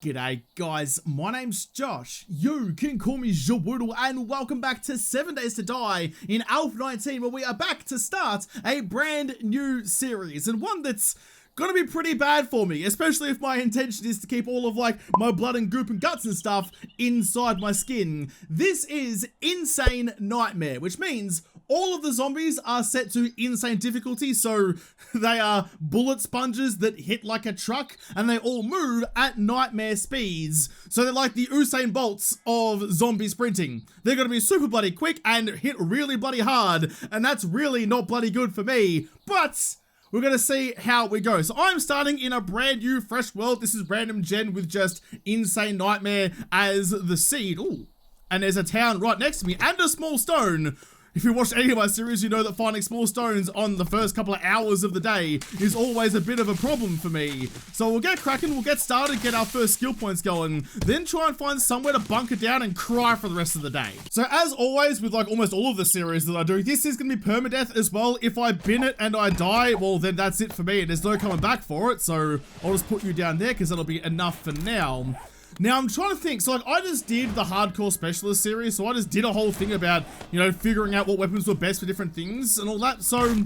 G'day guys, my name's Josh, you can call me Jawoodle, and welcome back to 7 Days to Die in Alpha 19, where we are back to start a brand new series, and one that's gonna be pretty bad for me, especially if my intention is to keep all of like my blood and goop and guts and stuff inside my skin. This is Insane Nightmare, which means all of the zombies are set to insane difficulty, so they are bullet sponges that hit like a truck, and they all move at nightmare speeds. So they're like the Usain Bolts of zombie sprinting. They're gonna be super bloody quick and hit really bloody hard, and that's really not bloody good for me, but we're gonna see how we go. So I'm starting in a brand new fresh world. This is random gen with just Insane Nightmare as the seed. Ooh. And there's a town right next to me and a small stone. If you watched any of my series, you know that finding small stones on the first couple of hours of the day is always a bit of a problem for me. So we'll get cracking, we'll get started, get our first skill points going, then try and find somewhere to bunker down and cry for the rest of the day. So as always, with like almost all of the series that I do, this is going to be permadeath as well. If I bin it and I die, well then that's it for me. There's no coming back for it, so I'll just put you down there because that'll be enough for now. Now, I'm trying to think, so like I just did the hardcore specialist series, so I just did a whole thing about, you know, figuring out what weapons were best for different things and all that. So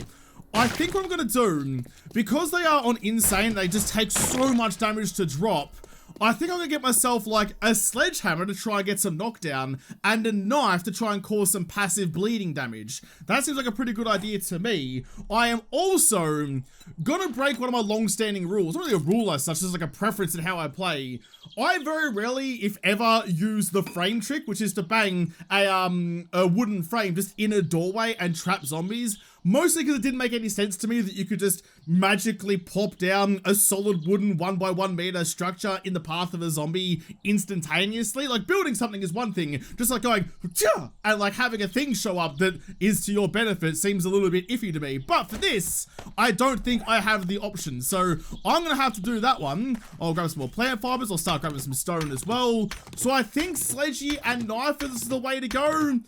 I think what I'm gonna do, because they are on insane, they just take so much damage to drop, I think I'm gonna get myself like a sledgehammer to try and get some knockdown and a knife to try and cause some passive bleeding damage. That seems like a pretty good idea to me. I am also gonna break one of my long-standing rules. Not really a rule as such, just like a preference in how I play. I very rarely, if ever, use the frame trick, which is to bang a wooden frame just in a doorway and trap zombies. Mostly because it didn't make any sense to me that you could just magically plop down a solid wooden 1 by 1 meter structure in the path of a zombie instantaneously. Like, building something is one thing, just like going Tcha! And like having a thing show up that is to your benefit seems a little bit iffy to me. But for this, I don't think I have the option, so I'm gonna have to do that one. I'll grab some more plant fibers, I'll start grabbing some stone as well. So I think sledgy and knife is the way to go.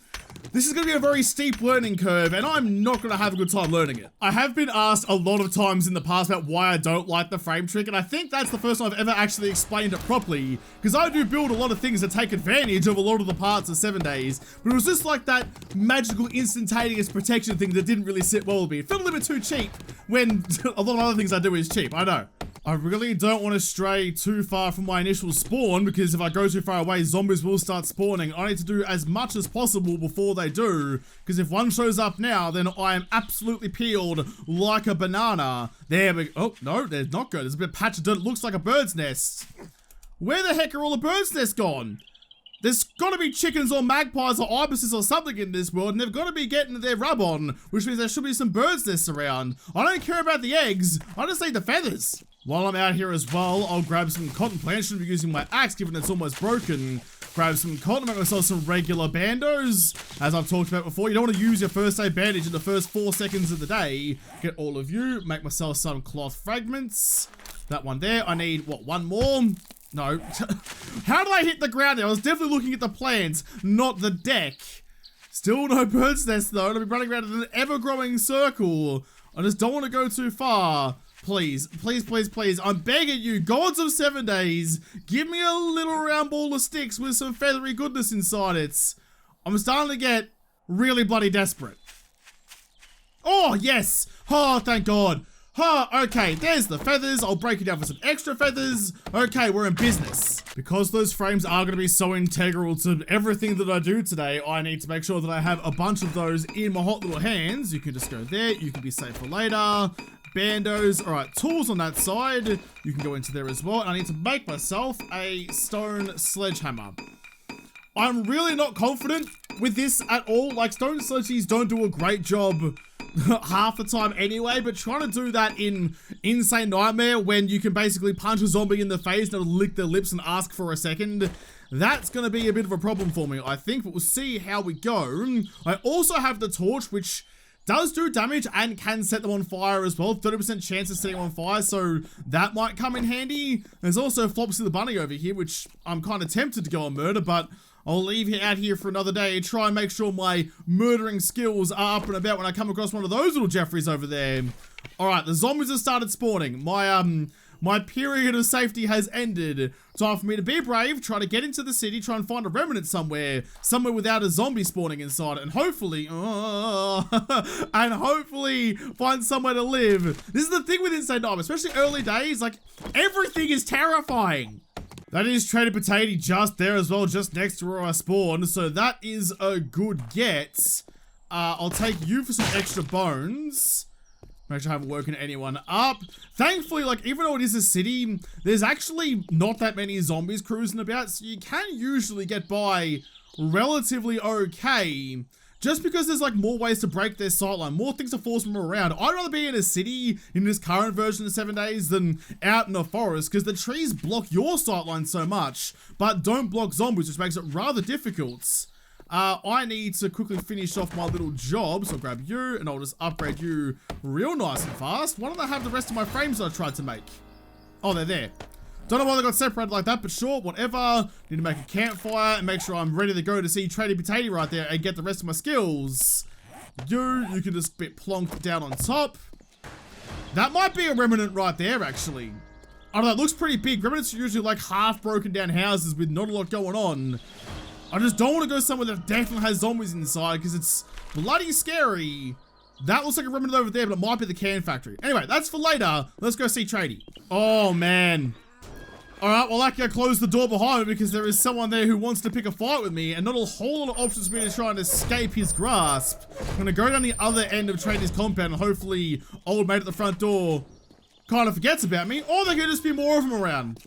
This is going to be a very steep learning curve, and I'm not going to have a good time learning it. I have been asked a lot of times in the past about why I don't like the frame trick, and I think that's the first time I've ever actually explained it properly, because I do build a lot of things that take advantage of a lot of the parts of 7 Days, but it was just like that magical instantaneous protection thing that didn't really sit well with me. It felt a little bit too cheap, when a lot of other things I do is cheap, I know. I really don't want to stray too far from my initial spawn, because if I go too far away, zombies will start spawning. I need to do as much as possible before they do, because if one shows up now, then I am absolutely peeled like a banana. There we go. Oh, no, there's not good. There's a bit of patch of dirt. It looks like a bird's nest. Where the heck are all the bird's nests gone? There's gotta be chickens or magpies or ibises or something in this world, and they've gotta be getting their rub on, which means there should be some bird's nests around. I don't care about the eggs, I just need the feathers. While I'm out here as well, I'll grab some cotton plants. Shouldn't be using my axe given it's almost broken. Grab some cotton, make myself some regular bandos. As I've talked about before, you don't want to use your first aid bandage in the first 4 seconds of the day. Get all of you, make myself some cloth fragments. That one there, I need, what, one more? No. How did I hit the ground there? I was definitely looking at the plants, not the deck. Still no bird's nest though. I'll be running around in an ever-growing circle. I just don't want to go too far. Please, please, please, please, I'm begging you, gods of 7 Days, give me a little round ball of sticks with some feathery goodness inside it. I'm starting to get really bloody desperate. Oh, yes. Oh, thank God. Oh, okay, there's the feathers. I'll break it down for some extra feathers. Okay, we're in business. Because those frames are going to be so integral to everything that I do today, I need to make sure that I have a bunch of those in my hot little hands. You can just go there. You can be safe for later. Bandos. All right, tools on that side. You can go into there as well. And I need to make myself a stone sledgehammer. I'm really not confident with this at all. Like, stone sledges don't do a great job half the time anyway, but trying to do that in Insane Nightmare when you can basically punch a zombie in the face and it'll lick their lips and ask for a second, that's going to be a bit of a problem for me, I think, but we'll see how we go. I also have the torch, which does do damage and can set them on fire as well. 30% chance of setting them on fire, so that might come in handy. There's also Flopsy the Bunny over here, which I'm kind of tempted to go and murder, but I'll leave it out here for another day and try and make sure my murdering skills are up and about when I come across one of those little Jeffreys over there. All right, the zombies have started spawning. My My period of safety has ended. Time for me to be brave, try to get into the city, try and find a remnant somewhere without a zombie spawning inside, and hopefully, find somewhere to live. This is the thing with Insane Nightmare, especially early days, like, everything is terrifying. That is Trader Potato just there as well, just next to where I spawned, so that is a good get. I'll take you for some extra bones. Make sure I haven't woken anyone up. Thankfully, like, even though it is a city, there's actually not that many zombies cruising about, so you can usually get by relatively okay. Just because there's, like, more ways to break their sightline, more things to force them around. I'd rather be in a city in this current version of 7 days than out in a forest, because the trees block your sightline so much, but don't block zombies, which makes it rather difficult. I need to quickly finish off my little job, so I'll grab you, and I'll just upgrade you real nice and fast. Why don't I have the rest of my frames that I tried to make? Oh, they're there. Don't know why they got separated like that, but sure, whatever. Need to make a campfire and make sure I'm ready to go to see Trader Potato right there and get the rest of my skills. You can just get plonked down on top. That might be a remnant right there, actually. I don't know, it looks pretty big. Remnants are usually like half broken down houses with not a lot going on. I just don't want to go somewhere that definitely has zombies inside because it's bloody scary. That looks like a remnant over there, but it might be the can factory. Anyway, that's for later. Let's go see Trady. Oh, man. All right, well, lucky I closed the door behind me because there is someone there who wants to pick a fight with me and not a whole lot of options for me to try and escape his grasp. I'm going to go down the other end of Trady's compound and hopefully old mate at the front door kind of forgets about me, or there could just be more of them around.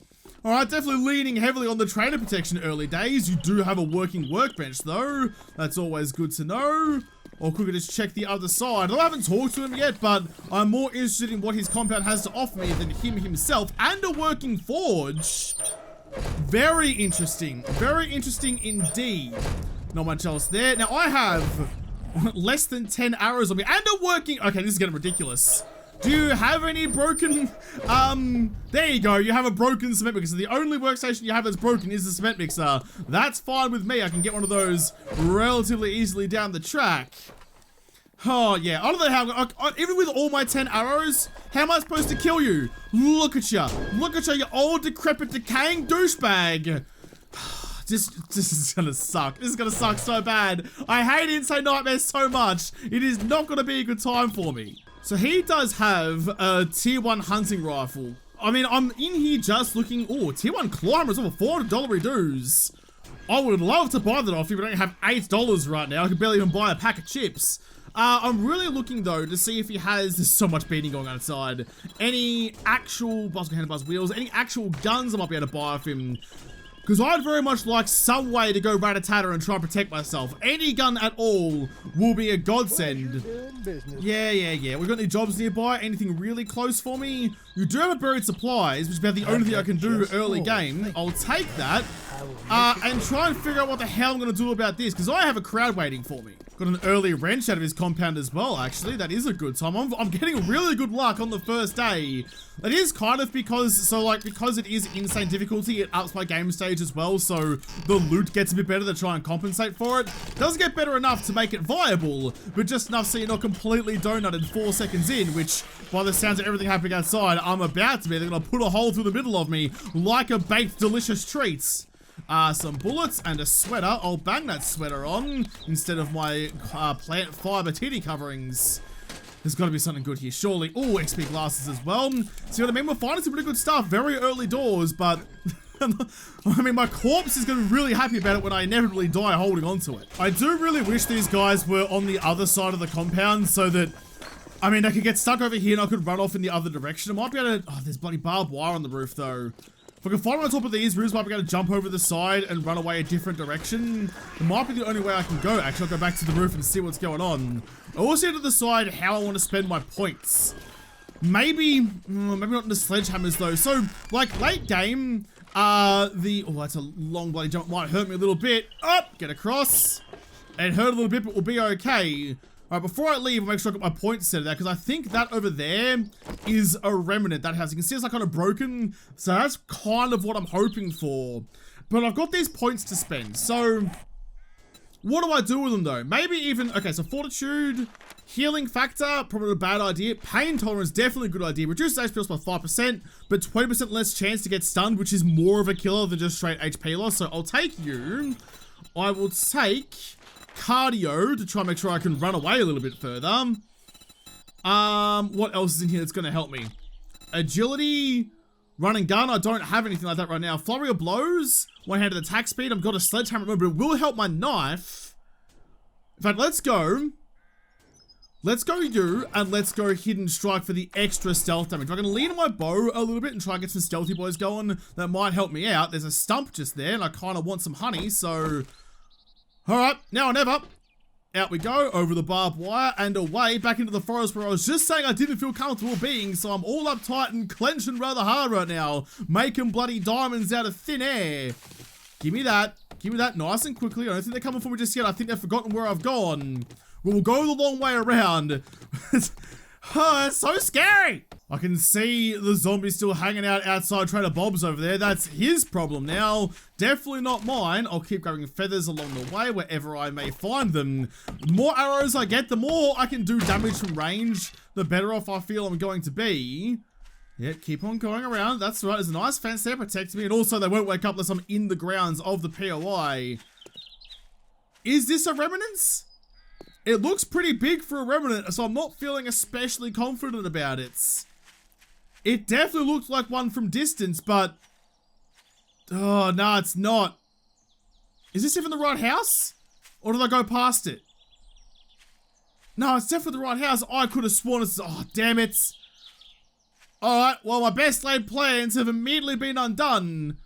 Alright, definitely leaning heavily on the trader protection early days. You do have a working workbench though. That's always good to know. Or quickly just check the other side. I haven't talked to him yet, but I'm more interested in what his compound has to offer me than him himself. And a working forge. Very interesting. Very interesting indeed. Not much else there. Now I have less than 10 arrows on me. And a working... Okay, this is getting ridiculous. Do you have any broken, there you go, you have a broken cement mixer. The only workstation you have that's broken is the cement mixer. That's fine with me, I can get one of those relatively easily down the track. Oh yeah, I don't know how, even with all my 10 arrows, how am I supposed to kill you? Look at you, you old, decrepit, decaying douchebag. This is gonna suck. This is gonna suck so bad. I hate Insane Nightmare so much. It is not gonna be a good time for me. So he does have a tier 1 hunting rifle. I mean, I'm in here just looking, oh, tier 1 climbers over $400 dues. I would love to buy that off you, but I don't have $8 right now. I could barely even buy a pack of chips. I'm really looking though to see if he has, there's so much beating going on outside, any actual handlebars wheels, any actual guns I might be able to buy off him. Because I'd very much like some way to go rat-a-tatter and try and protect myself. Any gun at all will be a godsend. Yeah. We got any jobs nearby? Anything really close for me? You do have a buried supplies, which is about the only thing I can do early game. I'll take that. And try and figure out what the hell I'm going to do about this, because I have a crowd waiting for me. Got an early wrench out of his compound as well, actually. That is a good time. I'm getting really good luck on the first day. It is kind of because it is insane difficulty, it ups my game stage as well, so the loot gets a bit better to try and compensate for it. Doesn't get better enough to make it viable, but just enough so you're not completely donutted 4 seconds in, which, by the sounds of everything happening outside, I'm about to be. They're going to put a hole through the middle of me like a baked delicious treat. Some bullets and a sweater. I'll bang that sweater on instead of my plant fiber titty coverings. There's got to be something good here, surely. Oh, XP glasses as well. See what I mean? We're finding some pretty good stuff. Very early doors, but... I mean, my corpse is going to be really happy about it when I inevitably die holding onto it. I do really wish these guys were on the other side of the compound so that... I mean, I could get stuck over here and I could run off in the other direction. I might be able to... Oh, there's bloody barbed wire on the roof, though. If I can find on top of these roofs, I might be able to jump over the side and run away a different direction. It might be the only way I can go. Actually, I'll go back to the roof and see what's going on. I also need to decide how I want to spend my points. Maybe not in the sledgehammers though. So, like, late game, oh, that's a long bloody jump. It might hurt me a little bit. Up, get across. It hurt a little bit, but we'll be okay. Alright, before I leave, I'll make sure I got my points set there, because I think that over there is a remnant, that house. You can see it's like kind of broken, so that's kind of what I'm hoping for. But I've got these points to spend, so What do I do with them though? Maybe even, okay, so fortitude, healing factor, probably a bad idea. Pain tolerance, definitely a good idea. Reduces HP loss by 5%, but 20% less chance to get stunned, which is more of a killer than just straight HP loss. So I'll take you. I will take cardio to try and make sure I can run away a little bit further. What else is in here that's going to help me? Agility, run and gun. I don't have anything like that right now. Flurry of blows, one-handed attack speed. I've got a sledgehammer, but it will help my knife. In fact, let's go. Let's go you, and let's go hidden strike for the extra stealth damage. I'm going to lean on my bow a little bit and try and get some stealthy boys going. That might help me out. There's a stump just there, and I kind of want some honey, so... Alright, now or never. Out we go, over the barbed wire, and away, back into the forest where I was just saying I didn't feel comfortable being, so I'm all uptight and clenching rather hard right now. Making bloody diamonds out of thin air. Give me that. Give me that nice and quickly. I don't think they're coming for me just yet. I think they've forgotten where I've gone. We'll go the long way around. Oh, it's so scary. I can see the zombie still hanging out outside Trader Bob's over there. That's his problem now. Definitely not mine. I'll keep grabbing feathers along the way wherever I may find them. The more arrows I get, the more I can do damage from range, the better off I feel I'm going to be. Yeah, keep on going around. That's right. There's a nice fence there protecting me. And also, they won't wake up unless I'm in the grounds of the POI. Is this a remnant? It looks pretty big for a remnant, so I'm not feeling especially confident about it. It definitely looks like one from distance, but... Oh, no, it's not. Is this even the right house? Or did I go past it? No, it's definitely the right house. I could have sworn it's... Oh, damn it. Alright, well, my best laid plans have immediately been undone.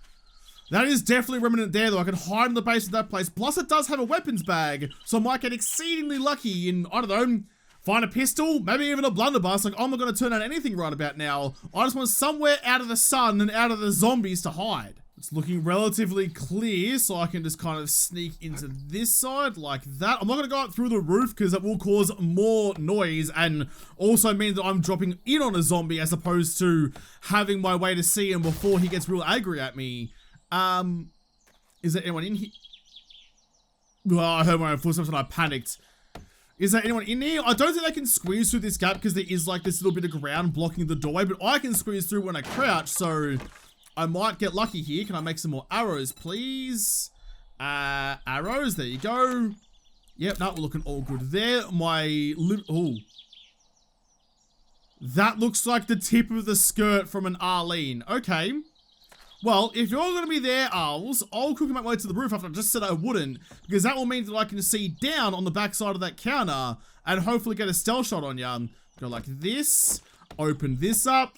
That is definitely a remnant there, though. I can hide in the base of that place. Plus, it does have a weapons bag, so I might get exceedingly lucky and, I don't know, find a pistol, maybe even a blunderbuss. Like, I'm not going to turn out anything right about now. I just want somewhere out of the sun and out of the zombies to hide. It's looking relatively clear, so I can just kind of sneak into this side like that. I'm not going to go up through the roof because that will cause more noise and also means that I'm dropping in on a zombie as opposed to having my way to see him before he gets real angry at me. Is there anyone in here? Well, I heard my own footsteps and I panicked. Is there anyone in here? I don't think I can squeeze through this gap because there is like this little bit of ground blocking the doorway, but I can squeeze through when I crouch, so I might get lucky here. Can I make some more arrows, please? Arrows, there you go. Yep, no, we're looking all good there. Oh. That looks like the tip of the skirt from an Arlene. Okay. Well, if you're all going to be there, owls, I'll quickly make my way to the roof after I just said I wouldn't, because that will mean that I can see down on the back side of that counter and hopefully get a stealth shot on ya. Go like this, open this up.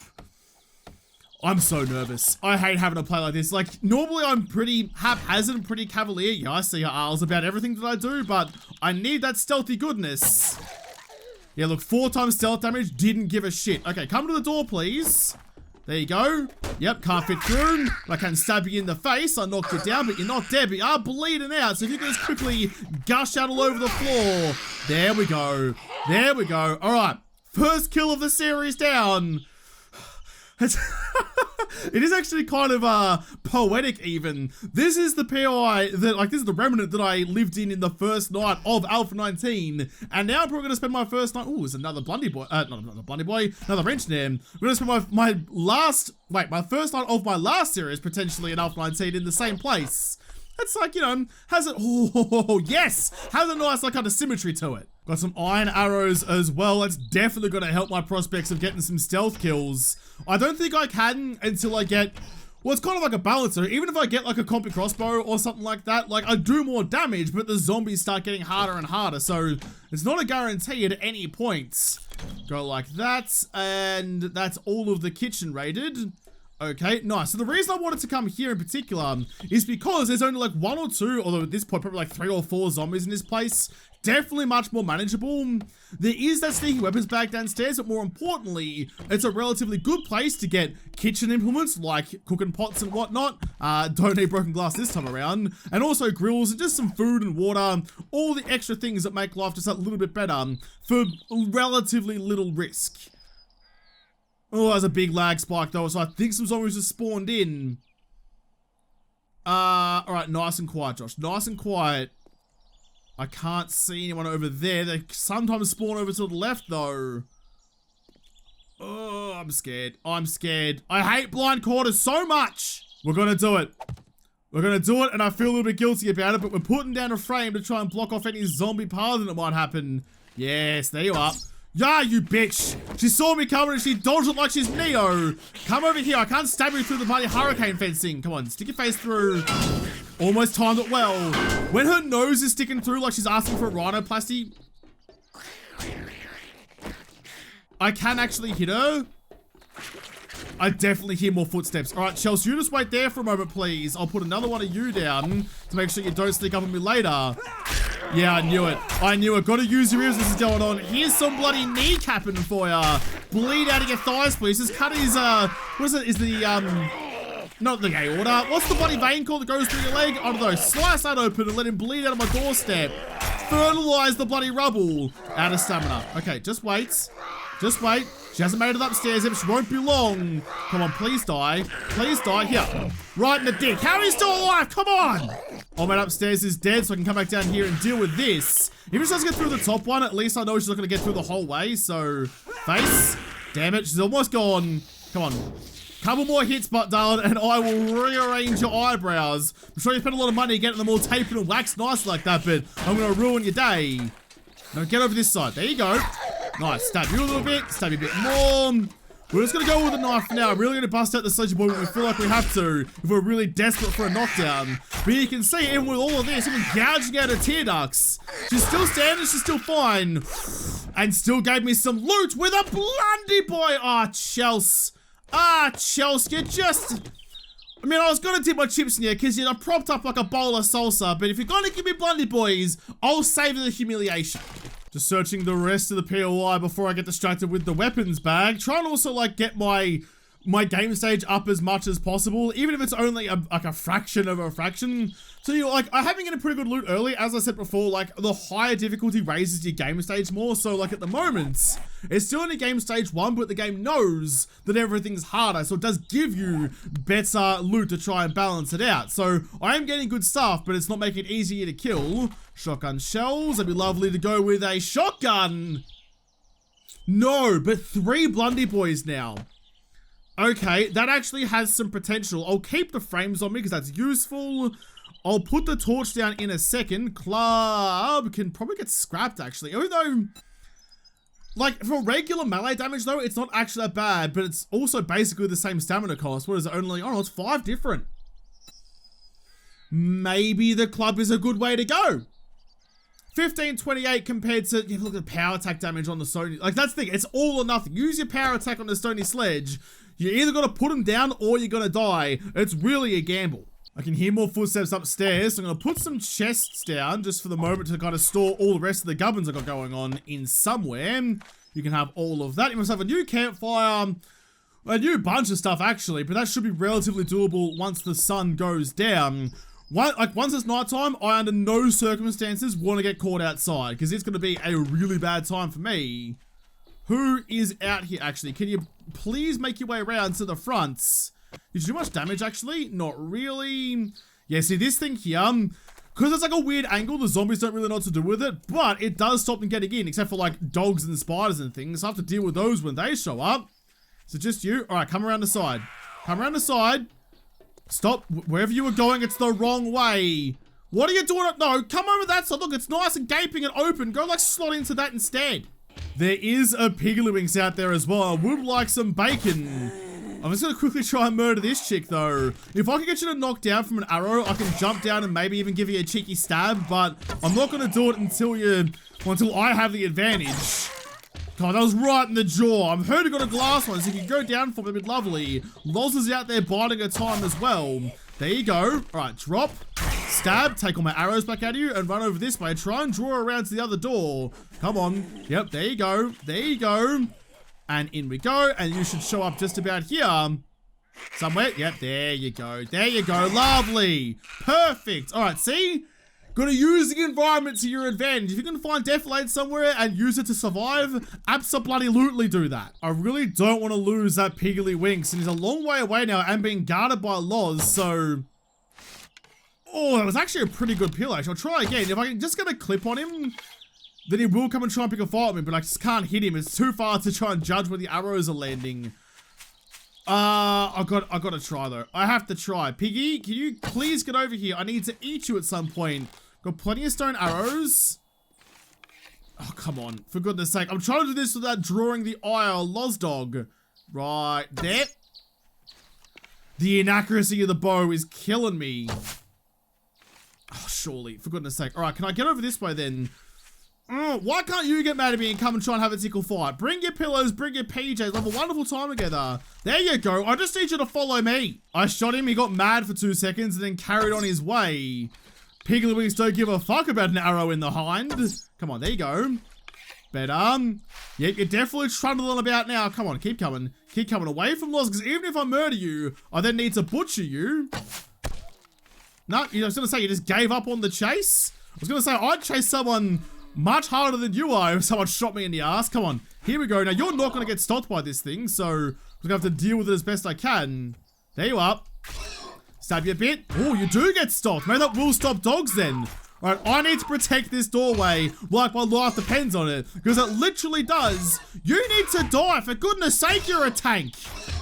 I'm so nervous. I hate having to play like this. Like, normally I'm pretty haphazard and pretty cavalier. Yeah, I see owls about everything that I do, but I need that stealthy goodness. Yeah, look, 4 times stealth damage, didn't give a shit. Okay, come to the door, please. There you go. Yep, can't fit through. I can stab you in the face. I knocked you down, but you're not dead. But you are bleeding out. So if you can just quickly gush out all over the floor. There we go. There we go. All right. First kill of the series down. It is actually kind of poetic even. This is the POI that, like, this is the remnant that I lived in the first night of Alpha 19, and now I'm probably gonna spend my first night. Ooh, there's another blundy boy. Not a blundy boy, another wrench there. I'm gonna spend my first night of my last series potentially in Alpha 19 in the same place. It's like, you know, has it, oh, yes, has a nice, like, kind of symmetry to it. Got some iron arrows as well. That's definitely going to help my prospects of getting some stealth kills. I don't think I can until I get, well, it's kind of like a balancer. Even if I get like a compi crossbow or something like that, like I do more damage, but the zombies start getting harder and harder. So it's not a guarantee at any point. Go like that. And that's all of the kitchen raided. Okay, nice. So the reason I wanted to come here in particular is because there's only like 1 or 2, although at this point probably like 3 or 4 zombies in this place. Definitely much more manageable. There is that sneaky weapons bag downstairs, but more importantly, it's a relatively good place to get kitchen implements like cooking pots and whatnot. Don't need broken glass this time around. And also grills and just some food and water. All the extra things that make life just a little bit better for relatively little risk. Oh, there's a big lag spike though, so I think some zombies just spawned in. Alright, nice and quiet, Josh. Nice and quiet. I can't see anyone over there. They sometimes spawn over to the left, though. Oh, I'm scared. I'm scared. I hate blind quarters so much. We're gonna do it. We're gonna do it, and I feel a little bit guilty about it, but we're putting down a frame to try and block off any zombie pathing that might happen. Yes, there you are. Yeah, you bitch. She saw me coming and she dodged it like she's Neo. Come over here. I can't stab you through the bloody hurricane fencing. Come on, stick your face through. Almost timed it well. When her nose is sticking through like she's asking for a rhinoplasty, I can actually hit her. I definitely hear more footsteps. All right, Chelsea, you just wait there for a moment, please. I'll put another one of you down to make sure you don't sneak up on me later. Yeah, I knew it. I knew it. Got to use your ears. This is going on. Here's some bloody kneecapping for ya. Bleed out of your thighs, please. Just cut his, what is it? Is the, not the aorta. What's the bloody vein called that goes through your leg? I don't know. Slice that open and let him bleed out of my doorstep. Fertilize the bloody rubble. Out of stamina. Okay, just wait. Just wait. She hasn't made it upstairs yet. She won't be long. Come on, please die. Please die. Here. Right in the dick. How are you still alive? Come on. Oh, man, upstairs is dead, so I can come back down here and deal with this. If she doesn't get through the top one, at least I know she's not going to get through the whole way. So, face. Damn it. She's almost gone. Come on. Couple more hits, but darling, and I will rearrange your eyebrows. I'm sure you spent a lot of money getting them all taped and waxed nice like that, but I'm going to ruin your day. Now, get over this side. There you go. Nice. Stab you a little bit. Stab you a bit more. We're just going to go with a knife for now. I'm really going to bust out the sledge boy when we feel like we have to, if we're really desperate for a knockdown. But you can see, even with all of this, even gouging out her tear ducts, she's still standing, she's still fine. And still gave me some loot with a blundy boy. Ah, Chelsea. Ah, Chelsea, you just... I mean, I was going to dip my chips in here because you're propped up like a bowl of salsa, but if you're going to give me blundy boys, I'll save the humiliation. Just searching the rest of the POI before I get distracted with the weapons bag. Trying to also, like, get my game stage up as much as possible, even if it's only like a fraction of a fraction. So, you know, like, I'm having a pretty good loot early. As I said before, like, the higher difficulty raises your game stage more. So, like, at the moment, it's still only game stage 1, but the game knows that everything's harder. So, it does give you better loot to try and balance it out. So, I am getting good stuff, but it's not making it easier to kill. Shotgun shells. It'd be lovely to go with a shotgun. No, but 3 blundy boys now. Okay, that actually has some potential. I'll keep the frames on me because that's useful. I'll put the torch down in a second. Club can probably get scrapped, actually. Even though, like, for regular melee damage, though, it's not actually that bad. But it's also basically the same stamina cost. What is it? Only, oh, it's 5 different. Maybe the club is a good way to go. 1528 compared to, yeah, look at the power attack damage on the Stony. Like, that's the thing. It's all or nothing. Use your power attack on the Stony Sledge. You're either going to put him down or you're going to die. It's really a gamble. I can hear more footsteps upstairs, so I'm going to put some chests down just for the moment to kind of store all the rest of the gubbins I've got going on in somewhere. You can have all of that. You must have a new campfire, a new bunch of stuff actually, but that should be relatively doable once the sun goes down. Once it's nighttime, I under no circumstances want to get caught outside because it's going to be a really bad time for me. Who is out here actually? Can you please make your way around to the front? Did you do much damage actually? Not really. Yeah, see this thing here, because it's like a weird angle, the zombies don't really know what to do with it, but it does stop them getting in, except for like dogs and spiders and things. So I have to deal with those when they show up. So just you. All right, come around the side. Come around the side. Stop. Wherever you were going, it's the wrong way. What are you doing? No, come over that side. Look, it's nice and gaping and open. Go like slot into that instead. There is a Piggly out there as well. I would like some bacon. I'm just going to quickly try and murder this chick, though. If I can get you to knock down from an arrow, I can jump down and maybe even give you a cheeky stab, but I'm not going to do it until I have the advantage. God, that was right in the jaw. I'm heard you got a glass one, so if you go down for it, it'd be lovely. Loz is out there biding her time as well. There you go. All right, drop, stab, take all my arrows back out of you, and run over this way. Try and draw around to the other door. Come on. Yep, there you go. There you go. And in we go, and you should show up just about here. Somewhere. Yep, there you go. There you go. Lovely. Perfect. All right, see? Got to use the environment to your advantage. If you can find defilade somewhere and use it to survive, absolutely do that. I really don't want to lose that Piggly Winks, and he's a long way away now and being guarded by Loz, so... Oh, that was actually a pretty good pill, actually. I'll try again. If I can just get a clip on him, then he will come and try and pick a fight with me, but I just can't hit him. It's too far to try and judge where the arrows are landing. I gotta try, though. I have to try. Piggy, can you please get over here? I need to eat you at some point. Got plenty of stone arrows. Oh, come on. For goodness sake. I'm trying to do this without drawing the eye of Lozdog. Right there. The inaccuracy of the bow is killing me. Oh, surely. For goodness sake. Alright, can I get over this way then? Why can't you get mad at me and come and try and have a tickle fight? Bring your pillows, bring your PJs. We'll have a wonderful time together. There you go. I just need you to follow me. I shot him. He got mad for 2 seconds and then carried on his way. Piggly don't give a fuck about an arrow in the hind. Come on, there you go. Better. Yep, you're definitely trundling about now. Come on, keep coming. Keep coming away from Loz, because even if I murder you, I then need to butcher you. No, I was going to say, you just gave up on the chase? I was going to say, I'd chase someone much harder than you are if someone shot me in the ass. Come on, here we go. Now, you're not going to get stopped by this thing, so I'm going to have to deal with it as best I can. There you are. Stab you a bit. Oh, you do get stopped. Maybe that will stop dogs then. Alright, I need to protect this doorway like my life depends on it, because it literally does. You need to die. For goodness sake, you're a tank.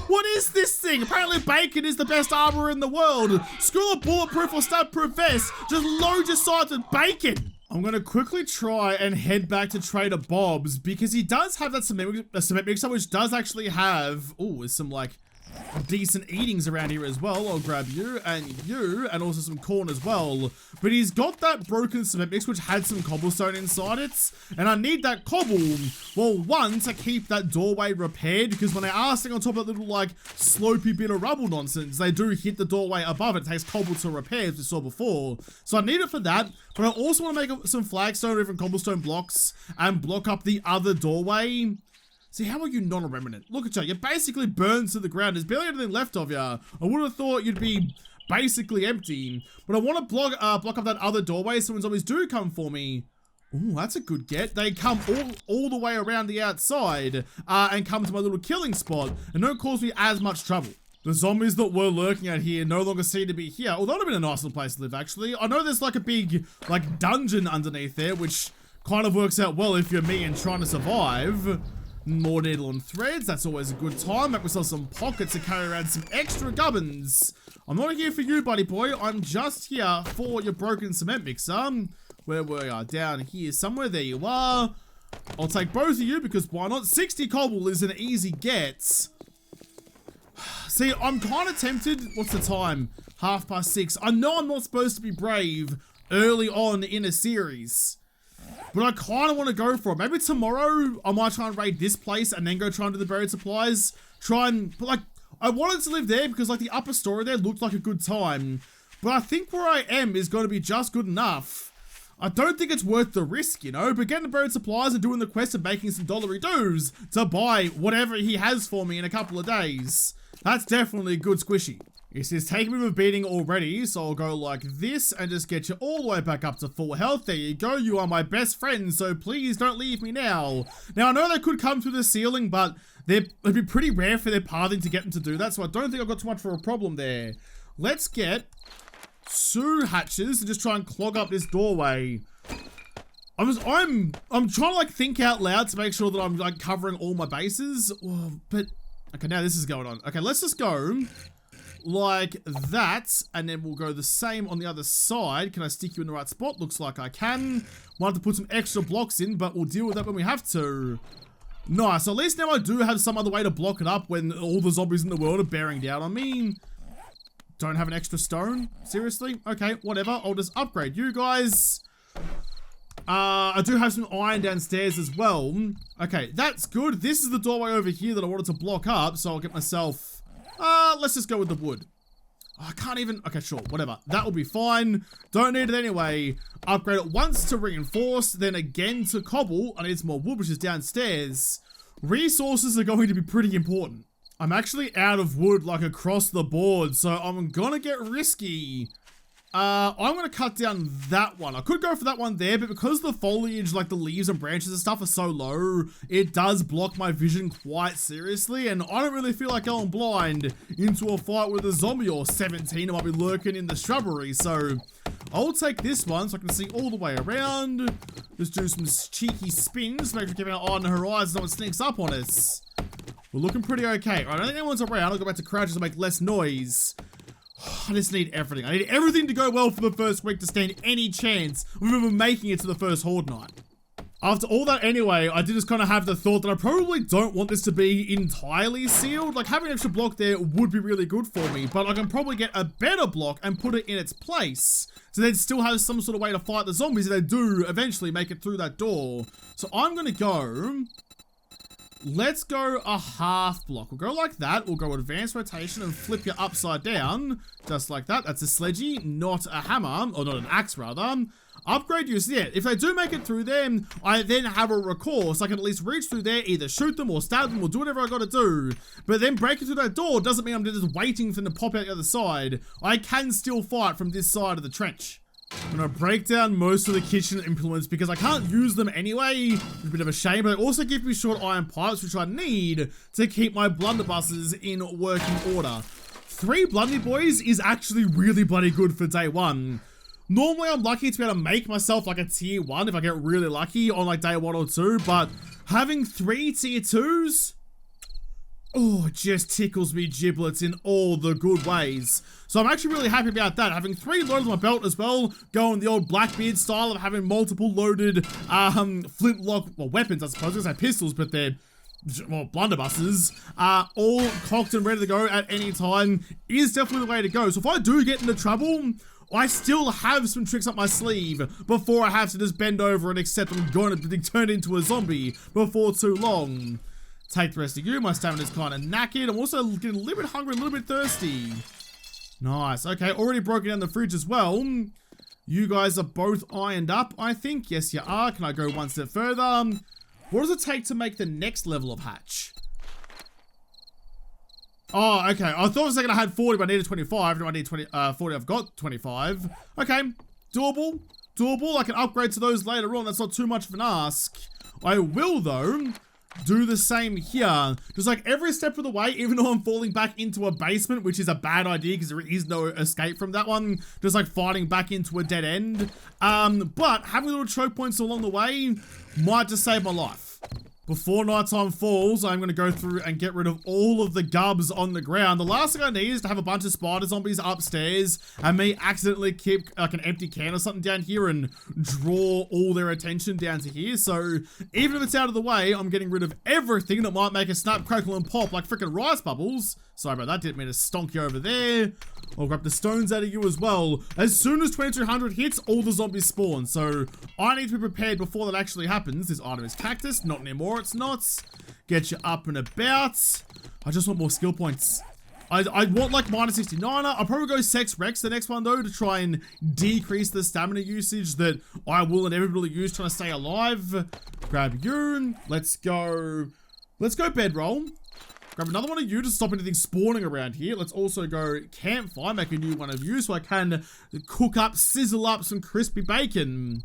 What is this thing? Apparently bacon is the best armor in the world. Screw a bulletproof or stab-proof vest. Just load your sights with bacon. I'm going to quickly try and head back to Trader Bob's, because he does have that cement mixer, which does actually have, oh, some like decent eatings around here as well. I'll grab you, and also some corn as well. But he's got that broken cement mix which had some cobblestone inside it, and I need that cobble, well, one, to keep that doorway repaired, because when they are sitting on top of that little like slopey bit of rubble nonsense, they do hit the doorway above it. It takes cobble to repair, as we saw before. So I need it for that, but I also want to make some flagstone or different cobblestone blocks and block up the other doorway. See, how are you not a remnant? Look at you. You're basically burned to the ground. There's barely anything left of you. I would have thought you'd be basically empty. But I want to block up that other doorway so when zombies do come for me. Ooh, that's a good get. They come all the way around the outside and come to my little killing spot and don't cause me as much trouble. The zombies that were lurking out here no longer seem to be here. Although it would have been a nice little place to live, actually. I know there's like a big like dungeon underneath there, which kind of works out well if you're me and trying to survive. More needle and threads, that's always a good time. Make myself some pockets to carry around some extra gubbins. I'm not here for you, buddy boy. I'm just here for your broken cement mixer. Where were you? Down here somewhere. There you are. I'll take both of you because why not? 60 cobble is an easy get. See, I'm kind of tempted. What's the time? 6:30. I know I'm not supposed to be brave early on in a series, but I kind of want to go for it. Maybe tomorrow I might try and raid this place and then go try and do the buried supplies. But like, I wanted to live there because like the upper story there looked like a good time. But I think where I am is going to be just good enough. I don't think it's worth the risk, you know, but getting the buried supplies and doing the quest and making some dollary doos to buy whatever he has for me in a couple of days. That's definitely a good squishy. It says take a bit of a beating already, so I'll go like this and just get you all the way back up to full health. There you go, you are my best friend, so please don't leave me now. Now, I know they could come through the ceiling, but it'd be pretty rare for their pathing to get them to do that, so I don't think I've got too much of a problem there. Let's get 2 hatches and just try and clog up this doorway. I'm trying to like think out loud to make sure that I'm like covering all my bases, but okay, now this is going on. Okay, let's just go like that, and then we'll go the same on the other side. Can I stick you in the right spot? Looks like I can. We'll have to put some extra blocks in, but we'll deal with that when we have to. Nice, at least now I do have some other way to block it up when all the zombies in the world are bearing down on me. Don't have an extra stone? Seriously? Okay, whatever. I'll just upgrade you guys. I do have some iron downstairs as well. Okay, that's good. This is the doorway over here that I wanted to block up, so I'll get myself... let's just go with the wood. Oh, I can't even... Okay, sure, whatever. That will be fine. Don't need it anyway. Upgrade it once to reinforce, then again to cobble. I need some more wood, which is downstairs. Resources are going to be pretty important. I'm actually out of wood, like, across the board, so I'm gonna get risky. I'm gonna cut down that one. I could go for that one there, but because the foliage, like the leaves and branches and stuff are so low, it does block my vision quite seriously, and I don't really feel like going blind into a fight with a zombie or 17 who might be lurking in the shrubbery, so I'll take this one so I can see all the way around. Just do some cheeky spins. Make sure we're keeping an eye on the horizon so no one sneaks up on us. We're looking pretty okay. All right, I don't think anyone's around. I'll go back to crouches to make less noise. I just need everything. I need everything to go well for the first week to stand any chance of even making it to the first Horde night. After all that anyway, I did just kind of have the thought that I probably don't want this to be entirely sealed. Like, having an extra block there would be really good for me, but I can probably get a better block and put it in its place. So they'd still have some sort of way to fight the zombies if they do eventually make it through that door. So I'm going to go... Let's go a half block. We'll go like that. We'll go advanced rotation and flip you upside down. Just like that. That's a sledgy, not a hammer. Or not an axe, rather. Upgrade use, yeah. If they do make it through them, I then have a recourse. I can at least reach through there, either shoot them or stab them or do whatever I gotta do. But then breaking through that door doesn't mean I'm just waiting for them to pop out the other side. I can still fight from this side of the trench. I'm gonna break down most of the kitchen implements because I can't use them anyway. It's a bit of a shame, but they also give me short iron pipes, which I need to keep my blunderbusses in working order. 3 blundy boys is actually really bloody good for day 1. Normally I'm lucky to be able to make myself like a tier 1 if I get really lucky on like day 1 or 2, but having 3 tier 2s, oh, it just tickles me giblets in all the good ways. So I'm actually really happy about that. Having 3 loaded on my belt as well, going the old Blackbeard style of having multiple loaded flintlock, well, weapons I suppose, I say pistols, but they're, well, blunderbusses, all cocked and ready to go at any time is definitely the way to go. So if I do get into trouble, I still have some tricks up my sleeve before I have to just bend over and accept I'm going to be turned into a zombie before too long. Take the rest of you. My stamina's kind of knackered. I'm also getting a little bit hungry, a little bit thirsty. Nice. Okay, already broken down the fridge as well. You guys are both ironed up, I think. Yes, you are. Can I go one step further? What does it take to make the next level of hatch? Oh, okay. I thought for a second I had 40, but I needed 25. Now I need 40. I've got 25. Okay. Doable. Doable. I can upgrade to those later on. That's not too much of an ask. I will, though, do the same here. Just like every step of the way, even though I'm falling back into a basement, which is a bad idea because there is no escape from that one. Just like fighting back into a dead end. But having little choke points along the way might just save my life. Before nighttime falls, I'm going to go through and get rid of all of the gubs on the ground. The last thing I need is to have a bunch of spider zombies upstairs and me accidentally keep like an empty can or something down here and draw all their attention down to here. So even if it's out of the way, I'm getting rid of everything that might make a snap, crackle, and pop like freaking rice bubbles. Sorry about that, didn't mean to stonk you over there. I'll grab the stones out of you as well. As soon as 2200 hits, all the zombies spawn. So I need to be prepared before that actually happens. This item is cactus. Not anymore, it's not. Get you up and about. I just want more skill points. I want like minus 69er. I'll probably go Sex Rex the next one though to try and decrease the stamina usage that I will inevitably use trying to stay alive. Grab you. Let's go bedroll. Grab another one of you to stop anything spawning around here. Let's also go campfire, make a new one of you so I can cook up, sizzle up some crispy bacon.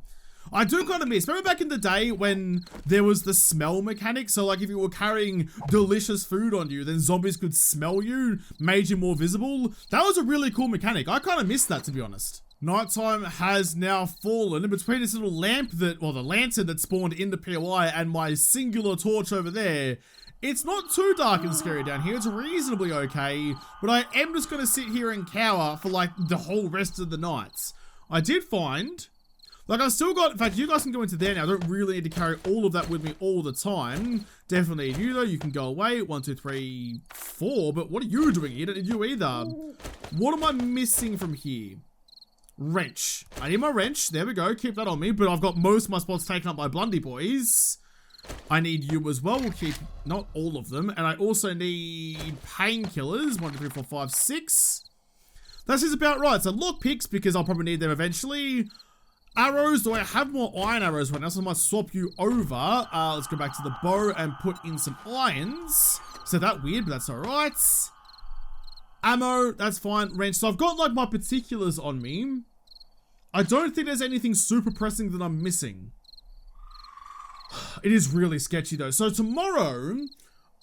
I do kind of miss, remember back in the day when there was the smell mechanic? So like if you were carrying delicious food on you, then zombies could smell you, made you more visible. That was a really cool mechanic. I kind of missed that, to be honest. Nighttime has now fallen in between this little lamp that, well, the lantern that spawned in the POI and my singular torch over there. It's not too dark and scary down here. It's reasonably okay, but I am just going to sit here and cower for like the whole rest of the nights. I did find, like I've still got, in fact, you guys can go into there now. I don't really need to carry all of that with me all the time. Definitely you though, you can go away. 1, 2, 3, 4, but what are you doing here? Don't need you either. What am I missing from here? Wrench. I need my wrench. There we go. Keep that on me, but I've got most of my spots taken up by blundy boys. I need you as well. We'll keep not all of them. And I also need painkillers. 1, 2, 3, 4, 5, 6. That is about right. So lockpicks, because I'll probably need them eventually. Arrows. Do I have more iron arrows right now? So I might swap you over. Let's go back to the bow and put in some irons. So that weird, but that's alright. Ammo. That's fine. Wrench. So I've got like my particulars on me. I don't think there's anything super pressing that I'm missing. It is really sketchy though. So tomorrow,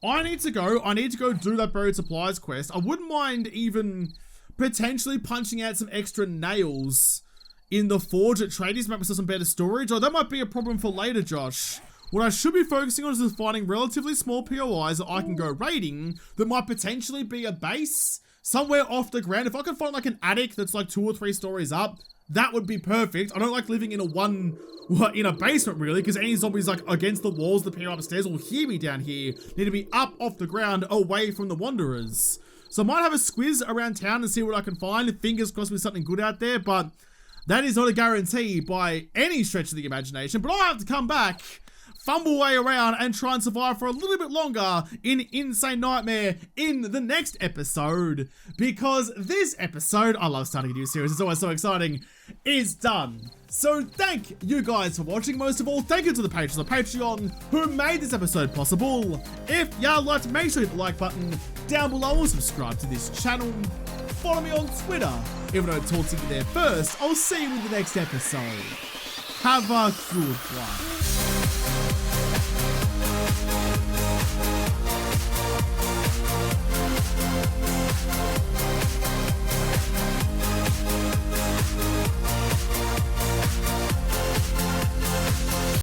I need to go do that buried supplies quest. I wouldn't mind even potentially punching out some extra nails in the Forge at Tradies might have some better storage, or that might be a problem for later, Josh. What I should be focusing on is finding relatively small POIs that I can go raiding that might potentially be a base somewhere off the ground. If I can find like an attic that's like 2 or 3 stories up, that would be perfect. I don't like living in a basement really, because any zombies like against the walls, the PO upstairs will hear me down here. Need to be up off the ground away from the wanderers. So I might have a squiz around town and see what I can find. Fingers crossed with something good out there, but that is not a guarantee by any stretch of the imagination. But I'll have to come back, fumble way around, and try and survive for a little bit longer in Insane Nightmare in the next episode. Because this episode, I love starting a new series, it's always so exciting, is done. So thank you guys for watching. Most of all, thank you to the patrons of Patreon who made this episode possible. If y'all liked, make sure you hit the like button down below and subscribe to this channel. Follow me on Twitter. Even though I talk to you there first, I'll see you in the next episode. Have a good one.